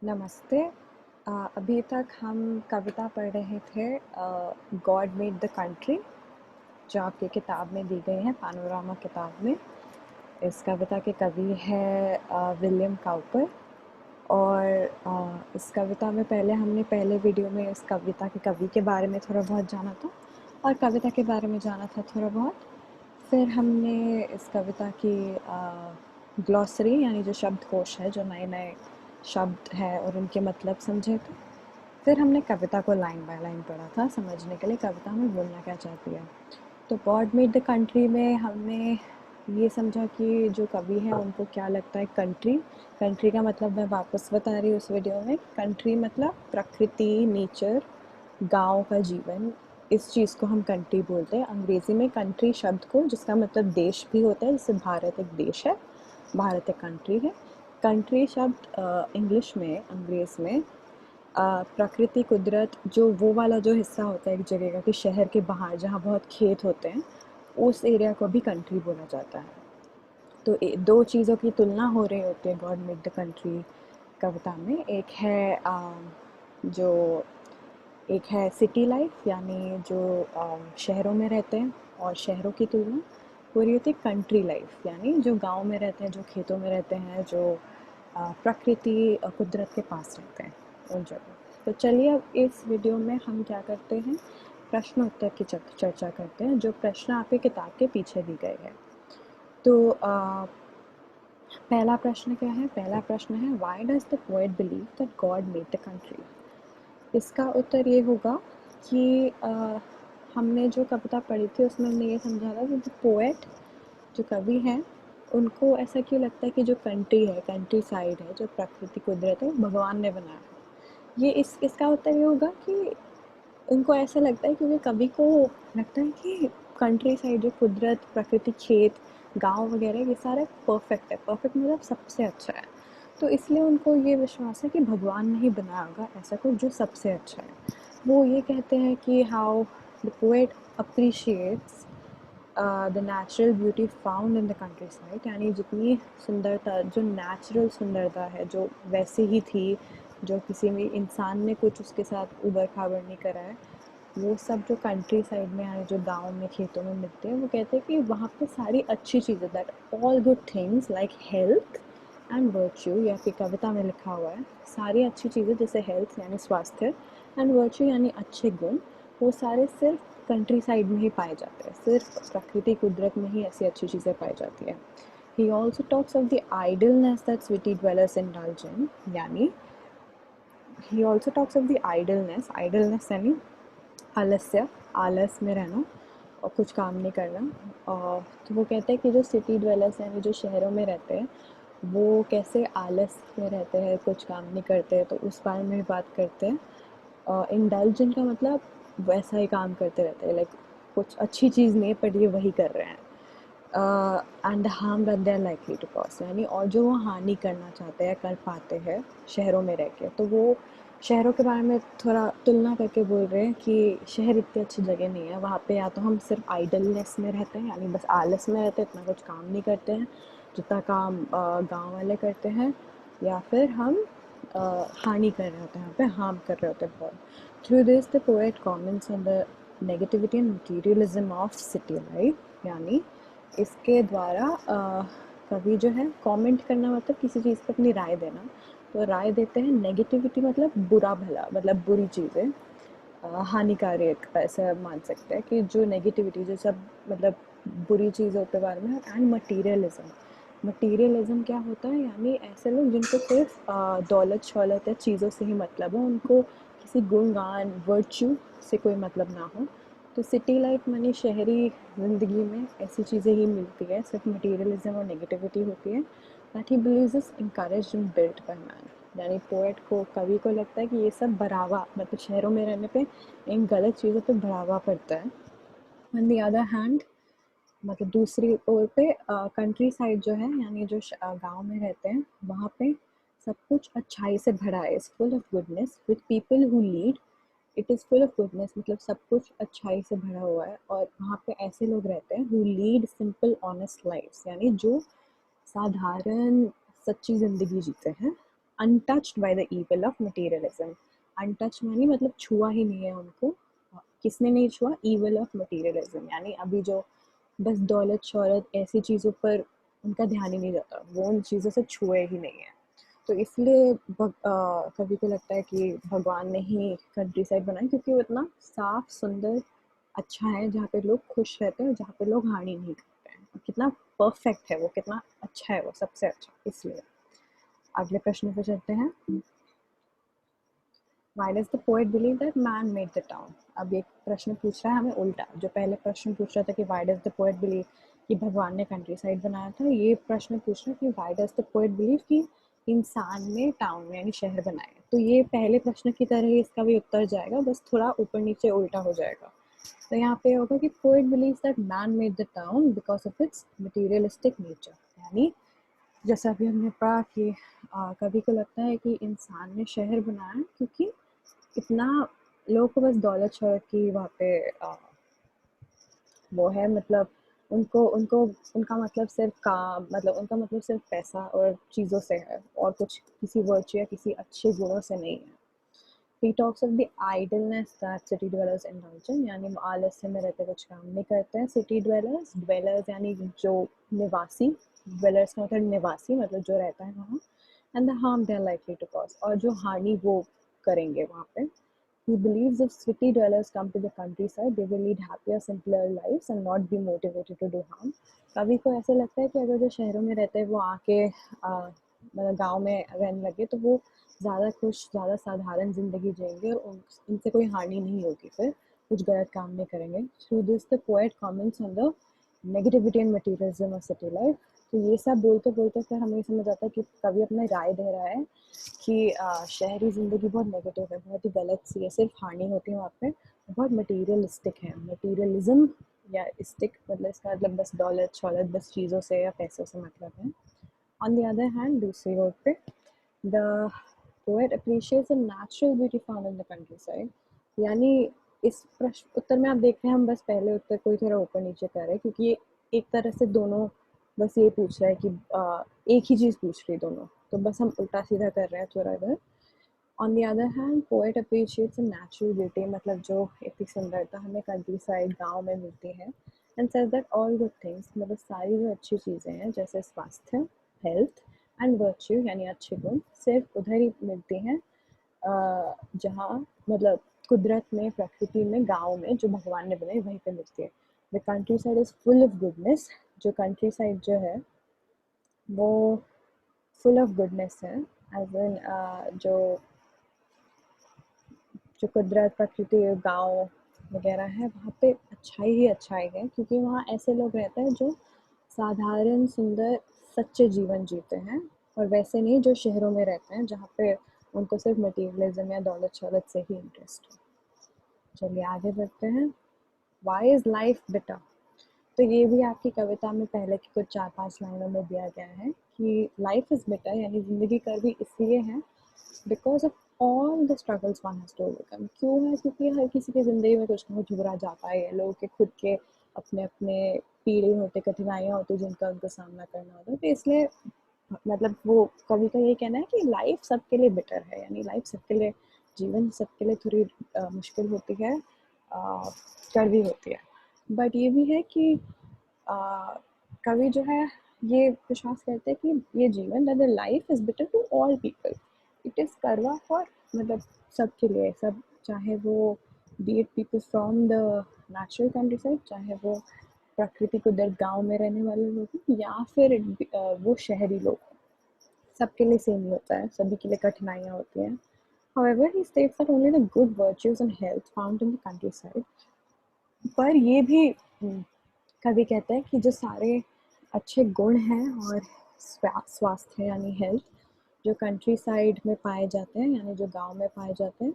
नमस्ते। अभी तक हम कविता पढ़ रहे थे गॉड मेड द कंट्री, जो आपकी किताब में दी गई है, पैनोरामा किताब में। इस कविता के कवि है विलियम काउपर। और इस कविता में पहले वीडियो में इस कविता के कवि के बारे में थोड़ा बहुत जाना था और कविता के बारे में जाना था थोड़ा बहुत। फिर हमने इस कविता की ग्लॉसरी यानी जो शब्दकोश है, जो नए नए शब्द है और उनके मतलब समझे थे। फिर हमने कविता को लाइन बाय लाइन पढ़ा था समझने के लिए कविता में बोलना क्या चाहती है। तो गॉड मेड द कंट्री में हमने ये समझा कि जो कवि है उनको क्या लगता है कंट्री। कंट्री का मतलब मैं वापस बता रही हूँ उस वीडियो में। कंट्री मतलब प्रकृति, नेचर, गांव का जीवन। इस चीज़ को हम कंट्री बोलते हैं अंग्रेज़ी में। कंट्री शब्द को, जिसका मतलब देश भी होता है, जैसे भारत एक देश है, भारत एक कंट्री है। कंट्री शब्द इंग्लिश में, अंग्रेज़ में प्रकृति, कुदरत, जो वो वाला जो हिस्सा होता है एक जगह का कि शहर के बाहर जहाँ बहुत खेत होते हैं, उस एरिया को भी कंट्री बोला जाता है। तो दो चीज़ों की तुलना हो रही होती है गॉड मेड द कंट्री कविता में। जो एक है सिटी लाइफ, यानी जो शहरों में रहते हैं और शहरों की तुलना हो रही होती है कंट्री लाइफ, यानी जो गांव में रहते हैं, जो खेतों में रहते हैं, जो प्रकृति और कुदरत के पास रहते हैं, उन जगह। तो चलिए अब इस वीडियो में हम क्या करते हैं, प्रश्न उत्तर की चर्चा करते हैं, जो प्रश्न आपकी किताब के पीछे दी गए हैं। तो पहला प्रश्न क्या है? पहला प्रश्न है, why does the poet believe that God made the country? इसका उत्तर ये होगा कि हमने जो कविता पढ़ी थी उसमें हमने ये समझा था कि जो पोएट, जो कवि हैं, उनको ऐसा क्यों लगता है कि जो कंट्री है, कंट्री साइड है, जो प्रकृति कुदरत है, वो भगवान ने बनाया है। ये इसका उत्तर ये होगा कि उनको ऐसा लगता है क्योंकि कवि को लगता है कि कंट्री साइड, जो कुदरत, प्रकृति, खेत, गांव वगैरह, ये सारा परफेक्ट है। परफेक्ट मतलब सबसे अच्छा है। तो इसलिए उनको ये विश्वास है कि भगवान ने ही बनाया होगा ऐसा कुछ जो सबसे अच्छा है। वो ये कहते हैं कि how the poet appreciates the natural beauty found in the country side, यानी जितनी सुंदरता, जो नेचुरल सुंदरता है, जो वैसे ही थी, जो किसी भी इंसान ने कुछ उसके साथ उबड़ खाबड़ नहीं करा है, वो सब जो कंट्री साइड में, यानी जो गांव में खेतों में मिलते हैं, वो कहते हैं कि वहाँ पे सारी अच्छी चीज़ें, that all good things like health and virtue, या फिर कविता में लिखा हुआ है, सारी अच्छी चीज़ें जैसे हेल्थ यानी स्वास्थ्य, एंड वर्च्यू यानी अच्छे गुण, वो सारे सिर्फ कंट्री साइड में ही पाए जाते हैं। सिर्फ प्रकृति कुदरत में ही ऐसी अच्छी चीज़ें पाई जाती है। He also talks of the idleness that city dwellers indulge in, यानी he also talks of the idleness, idleness यानी आलस्य, आलस में रहना और कुछ काम नहीं करना। और तो वो कहते हैं कि जो सिटी ड्वेलर्स हैं, जो शहरों में रहते हैं, वो कैसे आलस में रहते हैं, कुछ काम नहीं करते हैं, तो उस बारे में भी बात करते हैं। इंडल्जन का मतलब वैसा ही काम करते रहते हैं, लाइक कुछ अच्छी चीज़ नहीं पर ये वही कर रहे हैं। And harm that they are likely to cause, यानी और जो वो हानि करना चाहते हैं, कर पाते हैं शहरों में रह के, तो वो शहरों के बारे में थोड़ा तुलना करके बोल रहे हैं कि शहर इतनी अच्छी जगह नहीं है। वहाँ पे या तो हम सिर्फ आइडलनेस में रहते हैं, यानी बस आलस में रहते हैं, इतना कुछ काम नहीं करते हैं जितना काम गांव वाले करते हैं, या फिर हम हानि कर रहे होते हैं, यहाँ पे हार्म कर रहे होते हैं बहुत। Through this the poet comments on the negativity and materialism of city life, यानी इसके द्वारा कवि जो है, कमेंट करना मतलब किसी चीज़ पर अपनी राय देना, तो राय देते हैं। नेगेटिविटी मतलब बुरा भला, मतलब बुरी चीज़ें, हानिकारक, ऐसा मान सकते हैं कि जो नेगेटिविटी, जो सब मतलब बुरी चीज़ों के बारे में। एंड मटीरियलिज्म, मटीरियलिज्म क्या होता है, यानी ऐसे लोग जिनको सिर्फ दौलत शौलत या चीज़ों से ही मतलब हो, उनको किसी गुणगान, वर्च्यू से कोई मतलब ना हो। तो सिटी लाइफ मानी शहरी ज़िंदगी में ऐसी चीज़ें ही मिलती है, सिर्फ मटीरियलिज्म और नेगेटिविटी होती है। That he believes is encouraged and built by man, यानी पोएट को, कवि को लगता है कि ये सब बढ़ावा, मतलब शहरों में रहने पे इन गलत चीज़ों पे बढ़ावा पड़ता है। ऑन द अदर हैंड, मतलब दूसरी ओर पे कंट्री साइड जो है, यानी जो गांव में रहते हैं, वहाँ पे सब कुछ अच्छाई से भरा है, is full of goodness with people who lead, it is full of goodness, मतलब सब कुछ अच्छाई से भरा हुआ है। और वहाँ पे ऐसे लोग रहते हैं who lead simple honest lives, यानी जो साधारण सच्ची ज़िंदगी जीते हैं। untouched by the evil of materialism. Untouched मानी मतलब छुआ ही नहीं है उनको, किसने नहीं छुआ, evil of materialism, यानी अभी जो बस दौलत शौहरत ऐसी चीज़ों पर उनका ध्यान ही नहीं जाता, वो उन चीज़ों से छुए ही नहीं है। तो इसलिए कभी को लगता है कि भगवान ने ही कंट्री साइड बनाई क्योंकि वो इतना साफ सुंदर अच्छा है, जहाँ पे लोग खुश रहते हैं और जहाँ पे लोग हानि नहीं करते हैं, और कितना परफेक्ट है वो, कितना अच्छा है वो, सबसे अच्छा। इसलिए अगले प्रश्न पे चलते हैं। Why does the poet believe that man made the town? अब एक प्रश्न पूछ रहा है हमें उल्टा, जो पहले प्रश्न पूछ रहा था कि why does the poet believe कि भगवान ने कंट्री साइड बनाया था, ये प्रश्न पूछ रहा है कि why does the poet believe कि इंसान ने टाउन यानी शहर बनाए। तो ये पहले प्रश्न की तरह ही इसका भी उत्तर जाएगा, बस थोड़ा ऊपर नीचे उल्टा हो जाएगा। तो यहाँ पे होगा कि poet believes that man made the town because of its materialistic nature, यानी जैसा अभी हमने पढ़ा कि कभी को लगता है कि इंसान ने शहर बनाया क्योंकि इतना लोगों को बस दौलत शौहरत की वहाँ पे वो है, मतलब उनको उनको उनका मतलब सिर्फ काम, मतलब उनका मतलब सिर्फ पैसा और चीज़ों से है, और कुछ किसी वर्च्यू या किसी अच्छे गुणों से नहीं है। He talks of the idleness that city dwellers indulge in, यानी आलस्य में रहते, कुछ काम नहीं करते हैं। City dwellers, dwellers यानी जो निवासी, dwellers का मतलब निवासी, मतलब जो रहता है वहाँ, and the harm they are likely to cause, और जो हानि वो करेंगे वहाँ पे। He believes if city dwellers come to the countryside, they will lead happier, simpler lives and not be motivated to do harm. कभी को ऐसे लगता है कि अगर जो शहरों में रहते हैं वो आके मतलब गांव में रहने लगे तो वो ज़्यादा खुश, ज़्यादा साधारण ज़िंदगी जिएंगे और इनसे कोई हानि नहीं होगी, फिर कुछ गलत काम नहीं करेंगे। Through this, the poet comments on the negativity and materialism of city life. तो ये सब बोलते बोलते फिर हमें समझ आता है कि कवि अपना राय दे रहा है कि शहरी ज़िंदगी बहुत नेगेटिव है, बहुत ही गलत सी है, सिर्फ हानि होती है वहाँ पे, बहुत मटीरियलिस्टिक है। मटीरियलिज्म या स्टिक मतलब इसका मतलब बस दौलत शौलत, बस चीज़ों से या पैसों से मतलब है। ऑन द अदर हैंड दूसरी ओर पे the poet appreciates the natural beauty found in the country side, यानी इस प्रश्न उत्तर में आप देख रहे हैं हम बस पहले उत्तर को ही थोड़ा ऊपर नीचे कर रहे हैं क्योंकि ये एक तरह से दोनों बस ये पूछ रहा है कि एक ही चीज़ पूछ रही दोनों, तो बस हम उल्टा सीधा कर रहे हैं थोड़ा इधर। On the other hand poet appreciates a natural beauty, मतलब जो इतनी सुंदरता हमें कंट्री साइड गाँव में मिलती है, and says that all good things, मतलब सारी जो अच्छी चीज़ें हैं जैसे स्वास्थ्य, हेल्थ एंड वर्च्यू यानी अच्छे गुण सिर्फ उधर ही मिलती हैं जहाँ मतलब कुदरत में, प्रकृति में, गाँव में जो भगवान ने बनाई वहीं पे मिलती है। The country side is full of goodness, जो कंट्री साइड जो है वो फुल ऑफ गुडनेस है, एज इन जो जो कुदरत, प्रकृति, गाँव वगैरह है वहाँ पे अच्छाई ही अच्छाई है क्योंकि वहाँ ऐसे लोग रहते हैं जो साधारण, सुंदर, सच्चे जीवन जीते हैं, और वैसे नहीं जो शहरों में रहते हैं जहाँ पे उनको सिर्फ मटीरियलिज्म या दौलत शौलत से ही इंटरेस्ट है। चलिए आगे बढ़ते हैं। Why is life bitter? तो ये भी आपकी कविता में पहले की कुछ 4-5 लाइनों में दिया गया है कि लाइफ इज़ बिटर यानी ज़िंदगी कड़वी इसलिए है because of all the struggles one has to overcome. क्यों है? क्योंकि हर किसी की ज़िंदगी में कुछ ना कुछ बुरा जाता है, लोगों के खुद के अपने अपने पीड़े होते, कठिनाइयाँ होती जिनका उनको सामना करना होता है, तो इसलिए मतलब वो कवि का ये कहना है कि लाइफ सबके लिए बेटर है, यानी लाइफ सबके लिए, जीवन सबके लिए थोड़ी मुश्किल होती है, कड़वी होती है, बट ये भी है कि कवि जो है ये विश्वास करते हैं कि ये जीवन, that the life is better to all people, it is करवा फॉर मतलब सबके लिए, सब, चाहे वो be it people from the natural countryside, चाहे वो प्रकृति को दर गाँव में रहने वाले लोग हों या फिर वो शहरी लोग हों, सबके लिए सेम ही होता है, सभी के लिए कठिनाइयाँ होती हैं। However, he states that only the good virtues and health found in the countryside, पर ये भी कवि कहते हैं कि जो सारे अच्छे गुण हैं और स्वास्थ्य यानी हेल्थ जो कंट्री साइड में पाए जाते हैं, यानी जो गांव में पाए जाते हैं,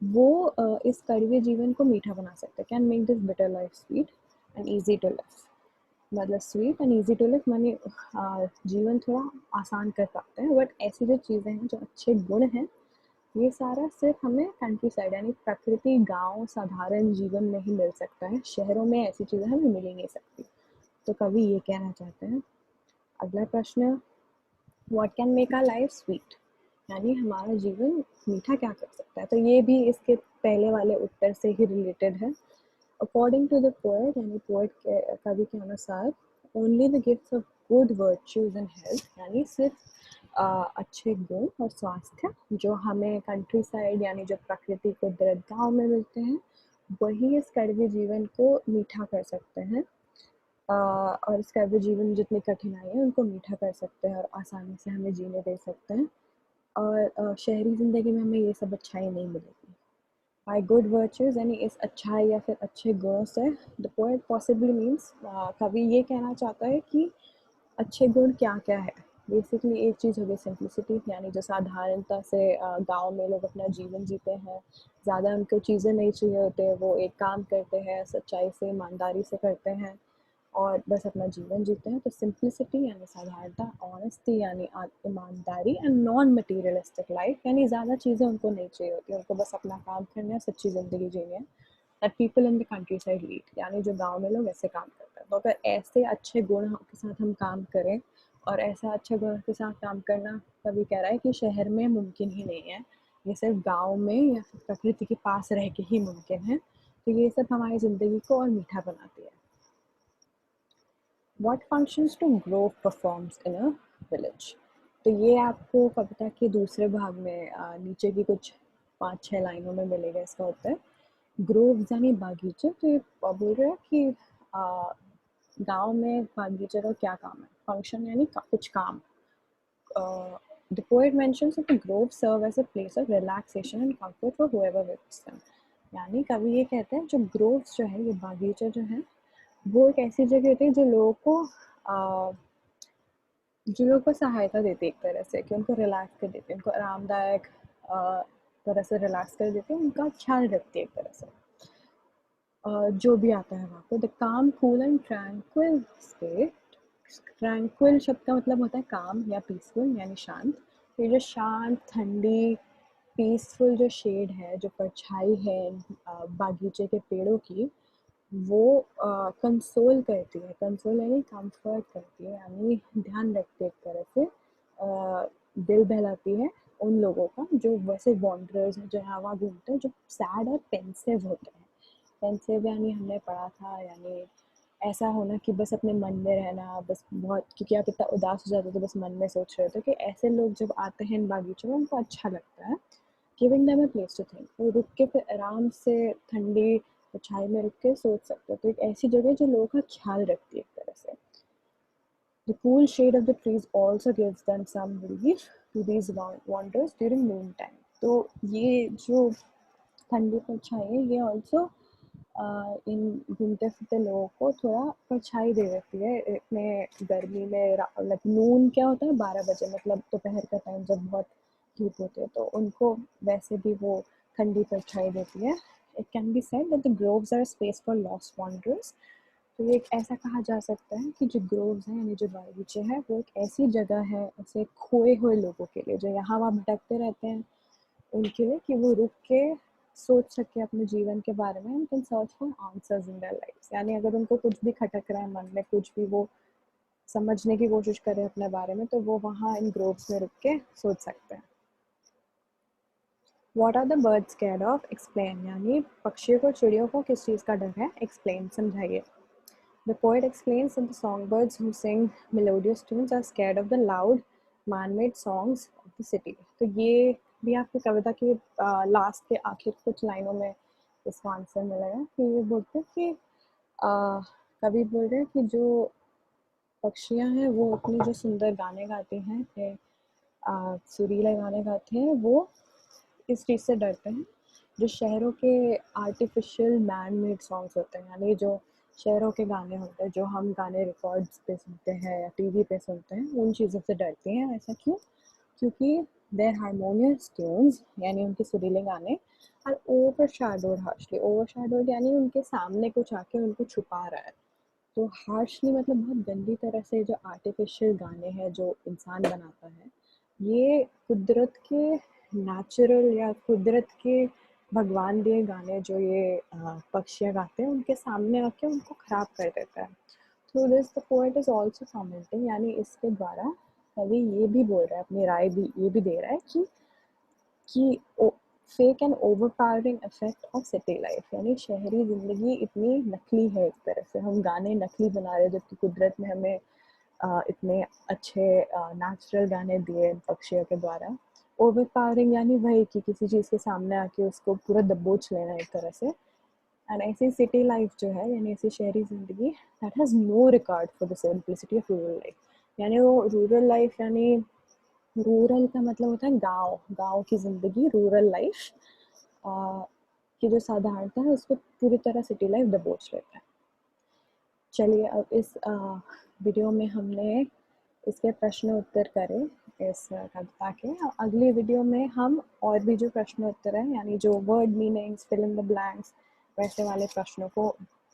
वो इस कड़वे जीवन को मीठा बना सकते हैं, can make this better life sweet and easy to live. मतलब sweet and easy to live माने जीवन थोड़ा आसान कर पाते हैं, बट ऐसी जो चीज़ें हैं, जो अच्छे गुण हैं, ये सारा सिर्फ हमें कंट्री साइड यानी प्रकृति, गांव, साधारण जीवन में ही मिल सकता है, शहरों में ऐसी चीज़ें हमें मिल ही नहीं सकती। तो कवि ये कहना चाहते हैं। अगला प्रश्न, what can make our life sweet? यानी हमारा जीवन मीठा क्या कर सकता है, तो ये भी इसके पहले वाले उत्तर से ही रिलेटेड है। अकॉर्डिंग टू द पोएट, यानी पोएट के कवि के अनुसार, only the gifts of good virtues and health, यानी सिर्फ अच्छे गुण और स्वास्थ्य जो हमें कंट्री साइड यानी जो प्रकृति कुदरत गाँव में मिलते हैं, वही इस कड़वे जीवन को मीठा कर सकते हैं। और इस कड़वे जीवन में जितनी कठिनाई है उनको मीठा कर सकते हैं और आसानी से हमें जीने दे सकते हैं। और शहरी ज़िंदगी में हमें ये सब अच्छाई नहीं मिलेगी। बाय गुड वर्च्यूज़ यानी इस अच्छाई या फिर अच्छे गुणों से द पोएट पॉसिबली मीन्स, कवि ये कहना चाहता है कि अच्छे गुण क्या-क्या है। बेसिकली एक चीज़ हो गई सिंप्लिसिटी, यानी जो साधारणता से गाँव में लोग अपना जीवन जीते हैं, ज़्यादा उनको चीज़ें नहीं चाहिए होते, वो एक काम करते हैं, सच्चाई से, ईमानदारी से करते हैं और बस अपना जीवन जीते हैं। तो सिंप्लिसिटी यानी साधारणता, ऑनेस्टी यानी ईमानदारी एंड नॉन मटेरियलिस्टिक लाइफ, यानी ज़्यादा चीज़ें उनको नहीं चाहिए होती, उनको बस अपना काम करना है, सच्ची ज़िंदगी जीनी है। That people in the country side lead, यानी जो गाँव में लोग ऐसे काम करते हैं। तो अगर ऐसे अच्छे गुण के साथ हम काम करें और ऐसा अच्छे गुण के साथ काम करना, कभी कह रहा है कि शहर में मुमकिन ही नहीं है, ये सिर्फ गाँव में या फिर प्रकृति के पास रह के ही मुमकिन है। तो ये सब हमारी ज़िंदगी को और मीठा बनाती है। What functions do grove performs in a village? तो ये आपको कविता के दूसरे भाग में नीचे की कुछ 5-6 लाइनों में मिलेगा इसका उत्तर। ग्रोव यानी बागीचे, तो ये बोल रहा है कि गांव में बागीचे का क्या काम है। फंक्शन यानी कुछ काम। The poet mentions that the groves serve as a place of relaxation and comfort for whoever visits them. यानी कवि ये कहते हैं जो ग्रोव्स जो है, ये बागीचे जो हैं, वो एक ऐसी जगह होती है जो लोगों को सहायता देती है एक तरह से, कि उनको रिलैक्स कर देती है, उनको आरामदायक तरह से रिलैक्स कर देती है, उनका ख्याल रखती है एक तरह से। जो भी आता है वहाँ पे, द काम cool and tranquil state. Tranquil शब्द का मतलब होता है काम या पीसफुल यानी शांत। तो ये जो शांत, ठंडी, पीसफुल जो शेड है, जो परछाई है बागीचे के पेड़ों की, वो कंसोल करती है। कंसोल यानी कंफर्ट करती है, यानी ध्यान रखती है एक तरह से, दिल बहलाती है उन लोगों का जो वैसे वॉन्डरर्स हैं, जो यहाँ वहाँ घूमते हैं, जो सैड और पेंसिव होते हैं। पेंसिव यानी हमने पढ़ा था, यानी ऐसा होना कि बस अपने मन में रहना, बस बहुत, क्योंकि आप इतना उदास हो जाते हो तो बस मन में सोच रहे होते हो। कि ऐसे लोग जब आते हैं इन बागीचों में, उनको अच्छा लगता है। Giving them a place to think, वो रुक के फिर आराम से ठंडी छाई में रुक के सोच सकते हो। तो एक ऐसी जगह जो लोगों का ख्याल रखती है एक तरह से। The cool shade of the trees also gives them some relief to these wanderers during noon time. तो ये जो ठंडी परछाई है, ये ऑल्सो इन घूमते फिरते लोगों को थोड़ा परछाई दे देती है इतने गर्मी में। लाइक नून क्या होता है, 12 बजे, मतलब दोपहर का टाइम जब बहुत धूप होती है, तो उनको वैसे भी वो ठंडी परछाई देती है। It can be said that the groves are space for lost wanderers. तो ये एक ऐसा कहा जा सकता है कि जो ग्रोव्स हैं यानी जो बागीचे हैं, वो एक ऐसी जगह है ऐसे खोए हुए लोगों के लिए, जो यहाँ वहाँ भटकते रहते हैं, उनके लिए, कि वो रुक के सोच सके अपने जीवन के बारे में, and can search for answers in their lives. यानी अगर उनको कुछ भी खटक रहा है मन में, कुछ भी वो समझने की कोशिश करें अपने बारे में, तो वो वहाँ इन ग्रोव्स में रुक के सोच सकते हैं। What are the birds scared of? Explain, यानी पक्षियों को, चिड़ियों को किस चीज़ का डर है? Explain, समझाइए। The poet explains that the songbirds who sing melodious tunes are scared of the loud man-made songs of the city. तो ये भी आपकी कविता की लास्ट के आखिर कुछ लाइनों में इसका आंसर मिलेगा। कि ये बोलते हैं कि कवि बोल रहे हैं कि जो पक्षियाँ हैं वो अपने जो सुंदर गाने गाती हैं, सुरीले गाने गाते हैं, वो इस चीज़ से डरते हैं जो शहरों के आर्टिफिशियल मैन मेड सॉन्ग्स होते हैं, यानी जो शहरों के गाने होते हैं, जो हम गाने रिकॉर्ड्स पे सुनते हैं या टीवी पे सुनते हैं, उन चीज़ों से डरती हैं। ऐसा क्यों? क्योंकि देयर हारमोनियस ट्यून्स, यानी उनके सुरीले गाने, आर ओवरशैडोड हार्शली। ओवरशैडोड यानी उनके सामने कुछ आके उनको छुपा रहा है। तो हार्शली मतलब बहुत गंदी तरह से जो आर्टिफिशियल गाने हैं जो इंसान बनाता है, ये कुदरत के नेचुरल या कुदरत के भगवान दिए गाने जो ये पक्षियाँ गाते हैं, उनके सामने आके उनको ख़राब कर देता है। Through this the poet is also commenting, यानी इसके द्वारा कवि ये भी बोल रहा है, अपनी राय भी ये भी दे रहा है कि fake and overpowering effect of city life, यानी शहरी ज़िंदगी इतनी नकली है, एक तरह से हम गाने नकली बना रहे हैं, जबकि कुदरत ने हमें इतने अच्छे नेचुरल गाने दिए पक्षियों के द्वारा। ओवरपावरिंग यानी वही कि किसी चीज़ के सामने आके उसको पूरा दबोच लेना एक तरह से। एंड ऐसी सिटी लाइफ जो है, यानी ऐसी शहरी ज़िंदगी, that has no record for the simplicity of rural life. यानी वो रूरल लाइफ, यानी रूरल का मतलब होता है गांव, गांव की ज़िंदगी, रूरल लाइफ की जो साधारणता है उसको पूरी तरह सिटी लाइफ दबोच लेता है। चलिए, अब इस वीडियो में हमने इसके प्रश्न उत्तर करे इस कविता के। अगली वीडियो में हम और भी जो प्रश्न उत्तर हैं, यानी जो word meanings, fill in the blanks, वैसे वाले प्रश्नों को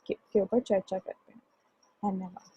के ऊपर चर्चा करते हैं। धन्यवाद।